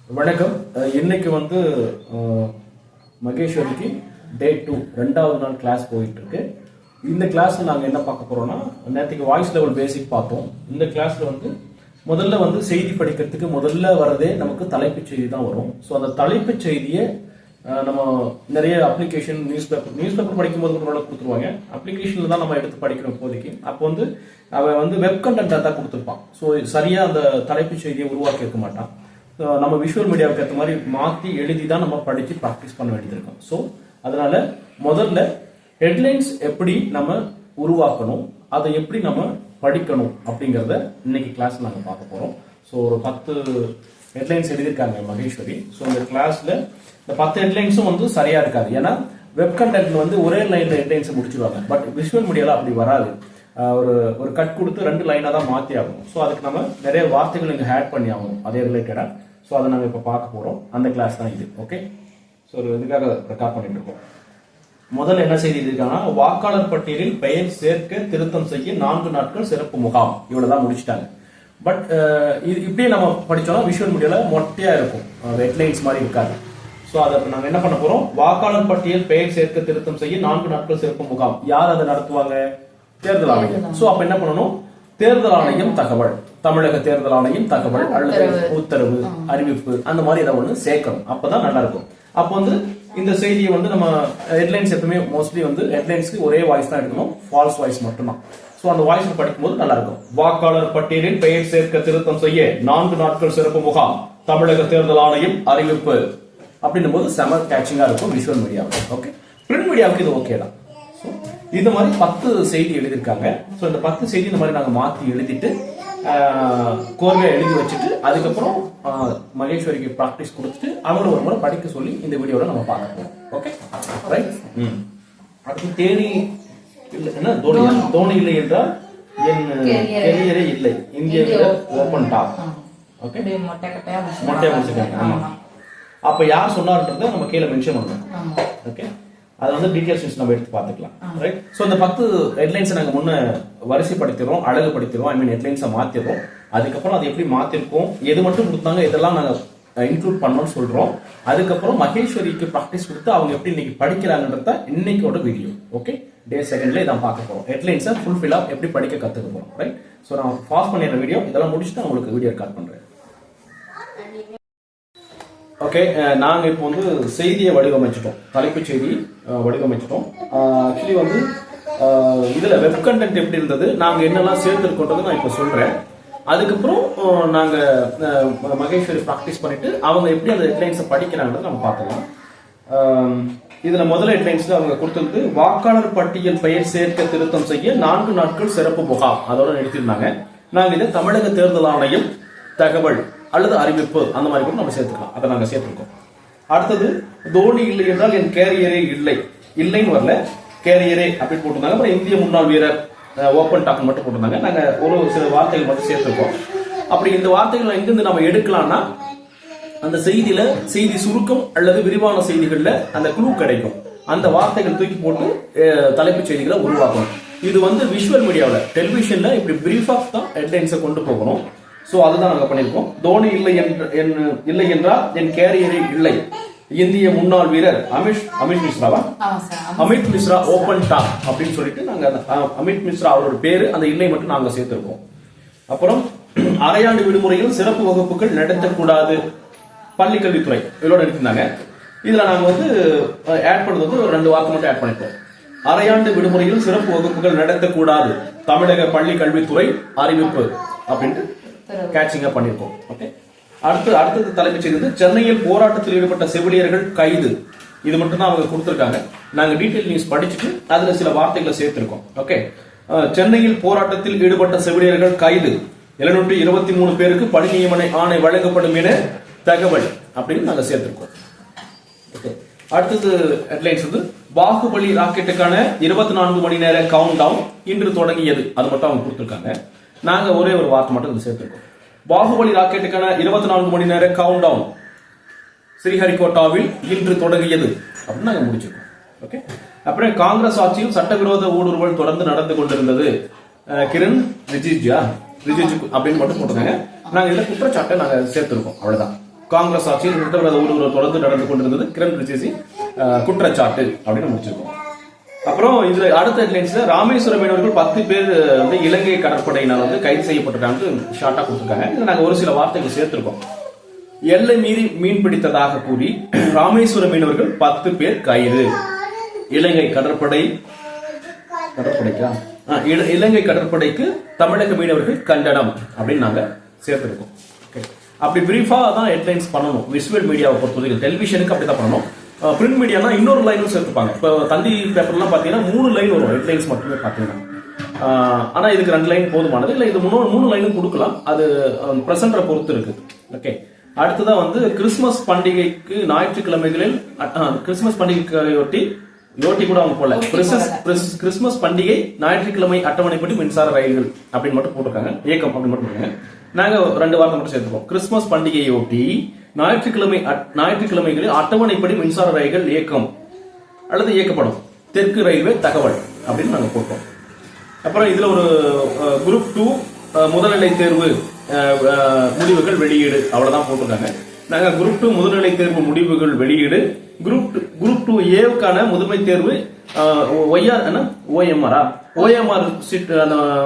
வணக்கம். இன்னைக்கு வந்து மகேஸ்வரிக்கு டே 2 ரெண்டாவது நாள் கிளாஸ் போயிட்டு இருக்கு. இந்த கிளாஸ்ல நாங்கள் என்ன பார்க்க போறோம்னா, நேற்றுக்கு வாய்ஸ் லெவல் பேசிக் பார்த்தோம். இந்த கிளாஸ்ல வந்து முதல்ல வந்து செய்தி படிக்கிறதுக்கு முதல்ல வரதே நமக்கு தலைப்புச் செய்தி தான் வரும். ஸோ அந்த தலைப்புச் செய்தியை நம்ம நிறைய அப்ளிகேஷன் நியூஸ் பேப்பர் படிக்கும்போது கூட கொடுத்துருவாங்க. அப்ளிகேஷன்ல தான் நம்ம எடுத்து படிக்கிறோம் இப்போதைக்கு. அப்போ வந்து அவன் வந்து வெப் கண்டென்ட்டாக தான் கொடுத்துருப்பான். ஸோ சரியா அந்த தலைப்புச் செய்தியை உருவாக்கி இருக்க மாட்டான். நம்ம விஷுவல் மீடியாவுக்கு ஏற்ற மாதிரி மாற்றி எழுதி தான் நம்ம படித்து ப்ராக்டிஸ் பண்ண வேண்டியது இருக்கும். ஸோ அதனால முதல்ல ஹெட்லைன்ஸ் எப்படி நம்ம உருவாக்கணும், அதை எப்படி நம்ம படிக்கணும் அப்படிங்கிறத இன்னைக்கு கிளாஸ்ல நாங்கள் பார்க்க போகிறோம். ஸோ ஒரு 10 ஹெட்லைன்ஸ் எழுதியிருக்காங்க மகேஸ்வரி. ஸோ இந்த கிளாஸ்ல இந்த 10 ஹெட்லைன்ஸும் வந்து சரியா இருக்காது. ஏன்னா வெப் கண்டென்ட்ல வந்து ஒரே லைன்ல ஹெட்லைன்ஸை முடிச்சிருவாங்க. பட் விஷுவல் மீடியாவில் அப்படி வராது. ஒரு கட் கொடுத்து 2 லைனாக தான் மாற்றி ஆகணும். ஸோ அதுக்கு நம்ம நிறைய வார்த்தைகள் இங்கே ஆட் பண்ணி ஆகணும் அதே ரிலேட்டடாக. ஸோ அதை நாங்கள் இப்போ பார்க்க போகிறோம். அந்த கிளாஸ் தான் இது. ஓகே. ஸோ ஒரு இதுக்காக ரெக்கார்ட் பண்ணிட்டு இருக்கோம். முதல்ல என்ன செய்தி இருக்காங்கன்னா, வாக்காளர் பட்டியலில் பெயர் சேர்க்க திருத்தம் செய்ய 4 நாட்கள் சிறப்பு முகாம். இவ்வளவுதான் முடிச்சிட்டாங்க. பட் இது இப்படியே நம்ம படிச்சோம்னா விஷுவல் மீடியால மொட்டையா இருக்கும், ஹெட்லைன்ஸ் மாதிரி இருக்காது. ஸோ அதை நாங்கள் என்ன பண்ண போறோம், வாக்காளர் பட்டியல் பெயர் சேர்க்க திருத்தம் செய்ய 4 நாட்கள் சிறப்பு முகாம். யார் அதை நடத்துவாங்க? தேர்தல் ஆணையம். ஸோ அப்ப என்ன பண்ணணும், தேர்தல் ஆணையம் தகவல், தமிழக தேர்தல் ஆணையம் தகவல் அல்லது உத்தரவு, அறிவிப்பு, அந்த மாதிரி ஏதாவது ஒன்று சேர்க்கணும். அப்பதான் நல்லா இருக்கும். அப்போ வந்து இந்த செய்தியை வந்து நம்ம ஹெட்லைன்ஸ் எப்பவுமே மோஸ்ட்லி வந்து ஹெட்லைன்ஸ்க்கு ஒரே வாய்ஸ் தான் எடுக்கணும், ஃபால்ஸ் வாய்ஸ் மட்டும்தான். ஸோ அந்த வாய்ஸ் படிக்கும்போது நல்லா இருக்கும். வாக்காளர் பட்டியலில் பெயர் சேர்க்க திருத்தம் செய்ய 4 நாட்கள் சிறப்பு முகாம், தமிழக தேர்தல் ஆணையம் அறிவிப்பு அப்படின்னும் போது செம கேட்சிங்கா இருக்கும் விஷுவல் மீடியாவுக்கு. ஓகே. பிரிண்ட் மீடியாவுக்கு இது ஓகே தான். இந்த மாதிரி 10 செய்தி எழுதியிருக்காங்க. ஸோ இந்த 10 செய்தி இந்த மாதிரி நாங்கள் மாற்றி எழுதிட்டு கோர்வையா எழுதி வச்சுட்டு அதுக்கப்புறம் மகேஸ்வரிக்கு ப்ராக்டிஸ் கொடுத்துட்டு அவரை ஒரு முறை படிக்க சொல்லி இந்த வீடியோவில் நம்ம பார்க்கணும். Okay right. அடுத்து தேனி என்ன தோனி இல்லை என்றால் என் கெரியரே இல்லை, இந்திய ஓபன் டாப். ஓகே, மொட்டையா முடிச்சிருக்காங்க. அப்ப யார் சொன்னார்ன்றத நம்ம கீழே மென்ஷன் பண்ணணும். ஓகே, அதை வந்து டீடைல்ஸ் நம்ம எடுத்து பார்த்துக்கலாம். ரைட். ஸோ இந்த 10 ஹெட்லைன்ஸை நாங்கள் முன்ன வரிசைப்படுத்திடுறோம், அழகுபடுத்திடுறோம், ஐ மீன் ஹெட்லைன்ஸை மாற்றிடுறோம். அதுக்கப்புறம் அதை எப்படி மாற்றிருக்கோம், எது மட்டும் கொடுத்தாங்க, இதெல்லாம் நாங்கள் இன்க்ளூட் பண்ணோம்னு சொல்றோம். அதுக்கப்புறம் மகேஸ்வரிக்கு ப்ராக்டிஸ் கொடுத்து அவங்க எப்படி இன்னைக்கு படிக்கிறாங்கன்றத இன்னைக்கோட வீடியோ. ஓகே, டே 2ல இதான் பார்க்க போறோம். ஹெட்லைன்ஸை ஃபுல்ஃபில்லா எப்படி படிக்க கற்றுக்க போறோம். ரைட். ஸோ நான் பாஸ் பண்ணிடுற வீடியோ இதெல்லாம் முடிச்சுட்டு உங்களுக்கு வீடியோ ரெக்கார்ட் பண்றேன். ஓகே, நாங்கள் இப்போ வந்து செய்தியை வடிவமைச்சிட்டோம், தலைப்புச் செய்தி வடிவமைச்சிட்டோம். ஆக்சுவலி வந்து இதில் வெப் கண்டென்ட் எப்படி இருந்தது, நாங்கள் என்னெல்லாம் சேர்த்துருக்கோன்றது நான் இப்போ சொல்கிறேன். அதுக்கப்புறம் நாங்கள் மகேஸ்வரி ப்ராக்டிஸ் பண்ணிட்டு அவங்க எப்படி அந்த ஹெட்லைன்ஸை படிக்கிறாங்கன்னு நம்ம பார்க்கலாம். இதில் முதல் ஹெட்லைன்ஸில் அவங்க கொடுத்தது வாக்காளர் பட்டியல் பெயர் சேர்க்க திருத்தம் செய்ய 4 நாட்கள் சிறப்பு முகாம், அதோட நிறுத்திருந்தாங்க. நாங்கள் இதை தமிழக தேர்தல் ஆணையம் தகவல் அல்லது அறிவிப்பு அந்த மாதிரி கூட நம்ம சேர்த்துக்கலாம். அதை நாங்கள் சேர்த்துருக்கோம். அடுத்தது தோனி இல்லை என்றால் என் கேரியரே இல்லை, இல்லைன்னு வரல, கேரியரே அப்படின்னு போட்டிருந்தாங்க. அப்புறம் இந்திய முன்னாள் வீரர் ஓப்பன் டாக் மட்டும் போட்டிருந்தாங்க. நாங்கள் ஒரு சில வார்த்தைகள் மட்டும் சேர்த்துருக்கோம். அப்படி இந்த வார்த்தைகள் எங்கிருந்து நம்ம எடுக்கலாம்னா, அந்த செய்தியில செய்தி சுருக்கம் அல்லது விரிவான செய்திகள்ல அந்த குழு கிடைக்கும். அந்த வார்த்தைகள் தூக்கி போட்டு தலைப்புச் செய்திகளை உருவாக்கணும். இது வந்து விஷுவல் மீடியாவில் டெலிவிஷன்ல இப்படி பிரீஃபா தான் ஹெட்லைன்ஸை கொண்டு போகணும். சோ அதுதான் நாங்க பண்ணிருக்கோம். தோனி இல்லை என்றால் என் கேரியரே இல்லை, இந்திய முன்னாள் வீரர் அமித் மிஸ்ரா ஓபன் டாக் அப்படின்னு சொல்லிட்டு நாங்க அமித் மிஸ்ரா அவரோட பேரு, அந்த இல்லை மட்டும் நாங்க சேர்த்திருக்கோம். அப்புறம் அரையாண்டு விடுமுறையில் சிறப்பு வகுப்புகள் நடத்தக்கூடாது, பள்ளி கல்வித்துறை இதோட எடுத்திருந்தாங்க. இதுல நாங்க வந்து ஆட் பண்ணது வந்து ஒரு 2 வார்த்தை மட்டும் ஆட் பண்ணிருக்கோம். அரையாண்டு விடுமுறையில் சிறப்பு வகுப்புகள் நடத்தக்கூடாது, தமிழக பள்ளி கல்வித்துறை அறிவிப்பு அப்படின்ட்டு கேட்சிங்கா பண்ணிருக்கோம். ஓகே. அடுத்தது தலைப்புச் செய்தி சென்னையில் போராட்டத்தில் ஈடுபட்ட செவிலியர்கள் கைது. இது மட்டும் தான் அவங்க கொடுத்திருக்காங்க. நாங்க டீடைல் நியூஸ் படிச்சுட்டு அதுல சில வார்த்தைகளை சேர்த்திருக்கோம். ஓகே. சென்னையில் போராட்டத்தில் ஈடுபட்ட செவிலியர்கள் கைது, 723 பேருக்கு பணி நியமன ஆணை வழங்கப்படும் என தகவல் அப்படின்னு நாங்க சேர்த்திருக்கோம். ஓகே. அடுத்தது ஹெட்லைன்ஸ் வந்து பாகுபலி ராக்கெட்டுக்கான 24 மணி நேர கவுண்ட் டவுன் இன்று தொடங்கியது. அது மட்டும் அவங்க கொடுத்திருக்காங்க. நாங்க ஒரே ஒரு வார்த்தை மட்டும் சேர்த்திருக்கோம். பாகுபலி ராக்கெட்டுக்கான 24 மணி நேர கவுண்ட் டவுன் ஸ்ரீஹரிகோட்டாவில் இன்று தொடங்கியது அப்படின்னு நாங்க முடிச்சிருக்கோம். ஓகே. அப்புறம் காங்கிரஸ் ஆட்சியில் சட்டவிரோத ஊடுருவல் தொடர்ந்து நடந்து கொண்டிருந்தது, கிரண் ரிஜிஜு அப்படின்னு மட்டும் போட்டுருக்காங்க. நாங்க இதுல குற்றச்சாட்டை நாங்க சேர்த்திருக்கோம். அவ்வளவுதான். காங்கிரஸ் ஆட்சியில் சட்டவிரோத ஊடுருவல் தொடர்ந்து நடந்து கொண்டிருந்தது கிரண் ரிஜிஜு குற்றச்சாட்டு அப்படின்னு முடிச்சிருக்கோம். அப்புறம் இதுல அடுத்த ஹெட்லைன்ஸ்ல ராமேஸ்வரம் மீனவர்கள் 10 பேர் வந்து இலங்கை கடற்படையினால் வந்து கைது செய்யப்பட்டிருக்காங்க ஷார்ட்டா கொடுத்திருக்காங்க. இதுல நாங்க ஒரு சில வார்த்தைகள் சேர்த்திருக்கோம். எல்லை மீறி மீன் பிடித்ததாக கூறி ராமேஸ்வரம் மீனவர்கள் 10 பேர் கைது. இலங்கை கடற்படைக்கா இலங்கை கடற்படைக்கு தமிழக மீனவர்கள் கண்டனம் அப்படின்னு நாங்க சேர்த்திருக்கோம். அப்படி பிரீஃபா தான் ஹெட்லைன்ஸ் பண்ணணும். விஷுவல் மீடியாவை பொறுத்தவரைக்கும் டெலிவிஷனுக்கு அப்படிதான் பண்ணணும். பிரிண்ட் மீடியானா இன்னொரு லைனும் சேர்த்துப்பாங்க. இப்போ தந்தி பேப்பர்லாம் பார்த்தீங்கன்னா 3 லைன் வரும் ஹெட்லைன்ஸ் மட்டுமே பார்த்தீங்கன்னா. ஆனா இதுக்கு 2 லைன் போதுமானது. இல்லை இது 3 லைனும் கொடுக்கலாம். அது பிரசன்டரை பொறுத்து இருக்கு. ஓகே, அடுத்ததான் வந்து கிறிஸ்துமஸ் பண்டிகைக்கு ஞாயிற்றுக்கிழமைகளில் கிறிஸ்துமஸ் பண்டிகையொட்டி கூட அவங்க போல கிறிஸ்துமஸ் பண்டிகை ஞாயிற்றுக்கிழமை அட்டவணைப்படி மின்சார ரயில்கள் அப்படின்னு மட்டும் போட்டிருக்காங்க. இயக்கம் அப்படின்னு மட்டும் போட்டிருக்காங்க. நாங்க 2 வார்த்தை மட்டும் சேர்த்துப்போம். கிறிஸ்துமஸ் பண்டிகையொட்டி ஞாயிற்றுக்கிழமைகளில் அட்டவணைப்படி மின்சார ரயில்கள் இயக்கம் அல்லது இயக்கப்படும். தெற்கு ரயில்வே தகவல் அப்படின்னு நாங்க போட்டோம். அப்புறம் இதுல ஒரு குரூப் 2 முதல்நிலை தேர்வு முடிவுகள் வெளியீடு அவ்வளவுதான் போட்டிருக்காங்க. நாங்க குரூப் 2 முதல்நிலை தேர்வு முடிவுகள் வெளியீடு குரூப் 2 ஏவுக்கான முதன்மை தேர்வு ஓஎம்ஆர்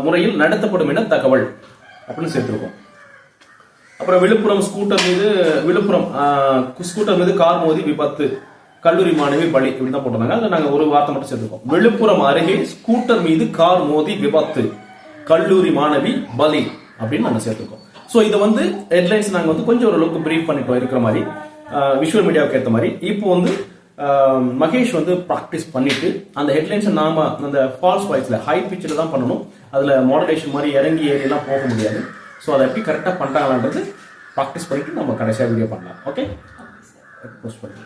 முறையில் நடத்தப்படும் என தகவல் அப்படின்னு சேர்த்திருக்கோம். அப்புறம் விழுப்புரம் ஸ்கூட்டர் மீது கார் மோதி விபத்து, கல்லூரி மாணவி பலி இப்படிதான் போட்டிருந்தாங்க. அதுல நாங்க ஒரு வார்த்தை மட்டும் சேர்த்திருக்கோம். விழுப்புரம் அருகே ஸ்கூட்டர் மீது கார் மோதி விபத்து, கல்லூரி மாணவி பலி அப்படின்னு நாங்க சேர்த்திருக்கோம். சோ இதை வந்து ஹெட்லைன்ஸ் நாங்க வந்து கொஞ்சம் ஓரளவுக்கு பிரீஃப் பண்ணிட்டோம் இருக்கிற மாதிரி விஷுவல் மீடியாவுக்கு ஏற்ற மாதிரி. இப்போ வந்து மகேஷ் வந்து ப்ராக்டிஸ் பண்ணிட்டு அந்த ஹெட்லைன்ஸ் நாம அந்த ஃபால்ஸ் வாய்ஸ்ல ஹை பிச்சில் தான் பண்ணணும். அதுல மாடுலேஷன் மாதிரி இறங்கி ஏறியெல்லாம் போக முடியாது. ஸோ அதை எப்படி கரெக்டாக பண்றாங்கன்றது ப்ராக்டிஸ் பண்ணிட்டு நம்ம கடைசியாக வீடியோ பண்ணலாம். ஓகே, போஸ்ட் பண்ணி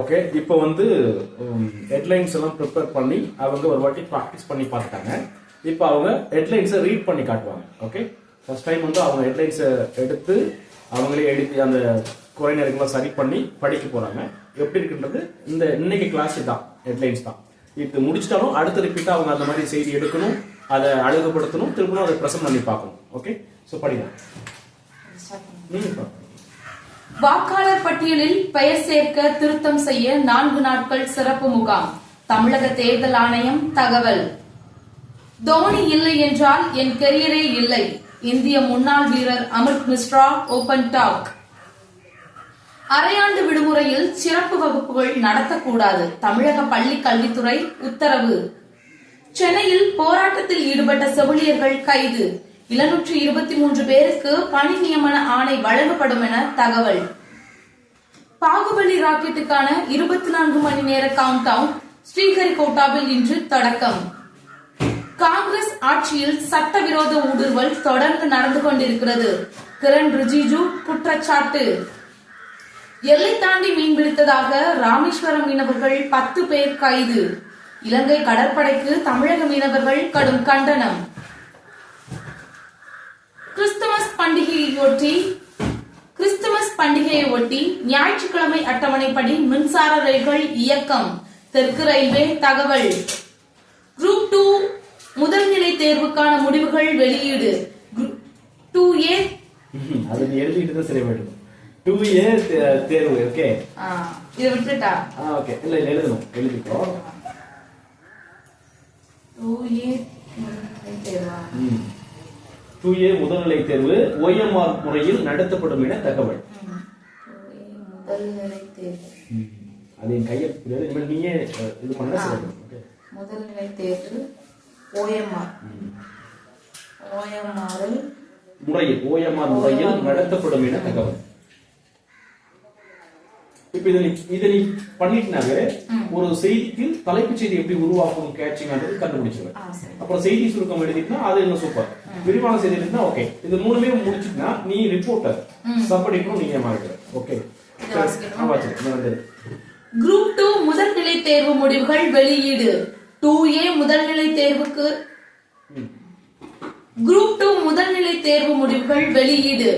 ஓகே. இப்போ வந்து ஹெட்லைன்ஸ் எல்லாம் ப்ரிப்பேர் பண்ணி அவங்க ஒரு வாட்டி ப்ராக்டிஸ் பண்ணி பார்த்துட்டாங்க. இப்போ அவங்க ஹெட்லைன்ஸை ரீட் பண்ணி காட்டுவாங்க. ஓகே, ஃபர்ஸ்ட் டைம் வந்து அவங்க ஹெட்லைன்ஸை எடுத்து அவங்களே எழுதி அந்த குறை நேரங்களாம் சரி பண்ணி படிக்க போறாங்க. எப்படி இருக்குன்றது இந்த இன்னைக்கு கிளாஸ் தான் ஹெட்லைன்ஸ் தான். இது முடிச்சிட்டாலும் அடுத்த ரிப்பீட்டா அவங்க அந்த மாதிரி செய்தி எடுக்கணும், அதை அழகுபடுத்தணும், திரும்பவும் அதை பிரசன்ட் பண்ணி பார்க்கணும். ஓகே, சோ படிக்கலாம். வாக்காளர் பட்டியலில் பெயர் சேர்க்க திருத்தம் செய்ய 4 நாட்கள் சிறப்பு முகாம். தமிழக தேர்தல் ஆணையம் தகவல். தோனி இல்லை என்றால் என் கெரியரே இல்லை. இந்திய முன்னாள் வீரர் அமிர்த் மிஸ்ரா ஓபன் டாக். அரையாண்டு விடுமுறையில் சிறப்பு வகுப்புகள் நடத்தக்கூடாது. தமிழக பள்ளி கல்வித்துறை உத்தரவு. சென்னையில் போராட்டத்தில் ஈடுபட்ட செவிலியர்கள் கைது. 723 பேருக்கு பணி நியமன ஆணை வழங்கப்படும் என தகவல். பாகுபலி ராக்கெட்டுக்கான 24 மணி நேர கவுண்ட் டவுன் ஸ்ரீஹரிகோட்டாவில் இன்று தொடக்கம். காங்கிரஸ் ஆட்சியில் சட்டவிரோத ஊடுருவல் தொடர்ந்து நடந்து கொண்டிருக்கிறது. கிரண் ரிஜிஜு குற்றச்சாட்டு. எல்லை தாண்டி மீன்பிடித்ததாக ராமேஸ்வரம் மீனவர்கள் 10 பேர் கைது. இலங்கை கடற்படைக்கு தமிழக மீனவர்கள் கடும் கண்டனம். கிறிஸ்துமஸ் பண்டிகையை ஒட்டி ஞாயிற்றுக்கிழமை அட்டவணைப்படி மின்சார ரயில்கள் இயக்கம். தெற்கு ரயில்வே தகவல். குரூப் 2 முதல்நிலை தேர்வுக்கான முடிவுகள் வெளியீடு. 2A அது எழுதிட்டு தான் சரி போய்டும். 2A தேர்வு. ஓகே, இத விட்டுட்டா ஓகே, இல்ல எழுதணும், எழுதிக்கோ. 2A முதல்நிலை தேர்வா? 2A முதல்நிலை தேர்வு ஓஎம்ஆர் முறையில் நடத்தப்படும் என தகவல். முதல்நிலை தேர்வு அது என் கையில் புரியாது. இனிமேல் நீயே இது பண்ண சரி. முதல்நிலை தேர்வு ஓஎம்ஆர் முறையில் நடத்தப்படும் என தகவல். இப்ப இதை நீ பண்ணிட்டுனாவே ஒரு செய்திக்கு தலைப்புச் செய்தி எப்படி உருவாக்கும் கேட்சிங் கண்டுபிடிச்சிருவேன். அப்புறம் செய்தி சுருக்கம் எழுதிட்டுனா அது இன்னும் சூப்பர். விரிவான செய்தி எழுதினா ஓகே. இது 3மே முடிச்சுட்டுனா நீ ரிப்போர்ட்டர் சப் எடிட்டரும் நீங்க மாறிடுற. ஓகே, குரூப் 2 முதல்நிலை தேர்வு முடிவுகள் வெளியீடு. 2A முதல்நிலை தேர்வுக்கு குரூப் 2 முதல்நிலை தேர்வு முடிவுகள் வெளியீடு.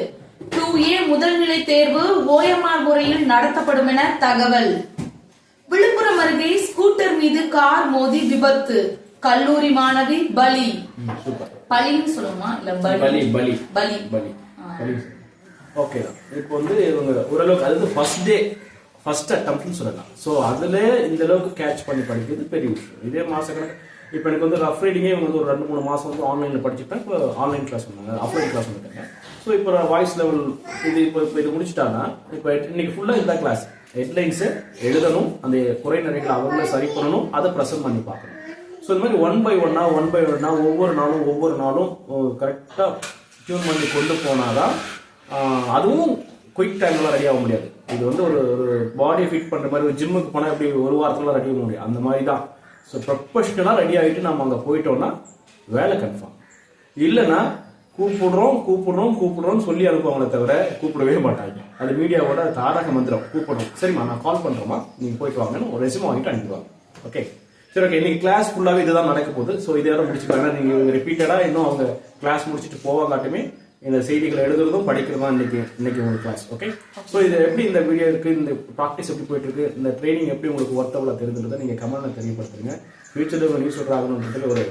2A முதல்நிலை தேர்வு ஓஎம்ஆர் முறையில் நடத்தப்படும் என தகவல். விழுப்புரம் அருகே ஸ்கூட்டர் மீது கார் மோதி விபத்து, கல்லூரி மாணவி பலி. பலின்னு சொல்லுமா இல்ல பலி? பலி. ஓகே தான். இப்போ வந்து இவங்க ஓரளவுக்கு அதாவது ஃபர்ஸ்ட் அட்டம்ப்ட்னு சொல்லலாம். ஸோ அதுல இந்த அளவுக்கு கேட்ச் பண்ணி படிக்கிறது பெரிய விஷயம். இதே மாசக்கணக்கு இப்போ எனக்கு வந்து ரஃப் ரீடிங்கே இவங்க வந்து ஒரு 2-3 மாசம் வந்து ஆன்லைன்ல படிச்சுப்பேன். இப்போ ஆன்லைன் கிளாஸ் பண்ணாங்க, ஆஃப்லைன் கிளாஸ் பண்ணிட்டாங்க. ஸோ இப்போ வாய்ஸ் லெவல் இப்போ இது முடிச்சுட்டாங்கன்னா இப்போ இன்னைக்கு ஃபுல்லா இந்த கிளாஸ் ஹெட்லைன்ஸை எழுதணும், அந்த குறை நிறைகளை அவங்கள சரி பண்ணணும், அதை ப்ரெசென்ட் பண்ணி பார்க்கணும். ஸோ இந்த மாதிரி ஒன் பை ஒன்னா ஒவ்வொரு நாளும் கரெக்டாக டியூன் பண்ணி கொண்டு போனாதான் அதுவும் குயிக் டைம்லாம் ரெடி ஆக முடியாது. இது வந்து ஒரு பாடியை ஃபிட் பண்ணுற மாதிரி ஒரு ஜிம்முக்கு போனால் எப்படி ஒரு வாரத்தில் ரெடி ஆக முடியும், அந்த மாதிரி தான். ஸோ ப்ரொஃபஷனலாக ரெடி ஆகிட்டு நம்ம அங்கே போயிட்டோம்னா வேலை கன்ஃபார்ம். இல்லைன்னா கூப்பிடுறோம்னு சொல்லி அனுப்புவாங்களே தவிர கூப்பிடவே மாட்டாங்க. அது மீடியாவோட தாரக மந்திரம், கூப்பிடுறோம், சரிம்மா நான் கால் பண்ணுறோமா நீங்கள் போயிட்டு வாங்கன்னு ஒரு ரெஸ்யூம் வாங்கிட்டு அனுப்பிடுவாங்க. ஓகே சரி, ஓகே. இன்னைக்கு கிளாஸ் ஃபுல்லாகவே இதுதான் நடக்க போகுது. ஸோ இதோட முடிச்சுக்கலாம். நீங்கள் ரிப்பீட்டடாக இன்னும் அவங்க கிளாஸ் முடிச்சுட்டு போவாங்காட்டுமே இந்த செய்திகளை எழுதுறதும் படிக்கிறதும் இன்னைக்கு உங்களுக்கு கிளாஸ். ஓகே. ஸோ இது எப்படி இந்த வீடியோ இருக்கு, இந்த ப்ராக்டிஸ் எப்படி போயிட்டு இருக்கு, இந்த ட்ரைனிங் எப்படி உங்களுக்கு ஒர்த்தவளை தெரிஞ்சுன்றதை நீங்க கமெண்ட்ல தெரியப்படுத்துங்க. ஃபியூச்சர்ல ஒரு நியூஸ் ஆகணுன்றதுல ஒரு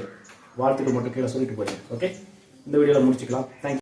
வாழ்த்துக்கள் மட்டும் கீழே சொல்லிட்டு போயிடுங்க. ஓகே, இந்த வீடியோல முடிச்சுக்கலாம். தேங்க்யூ.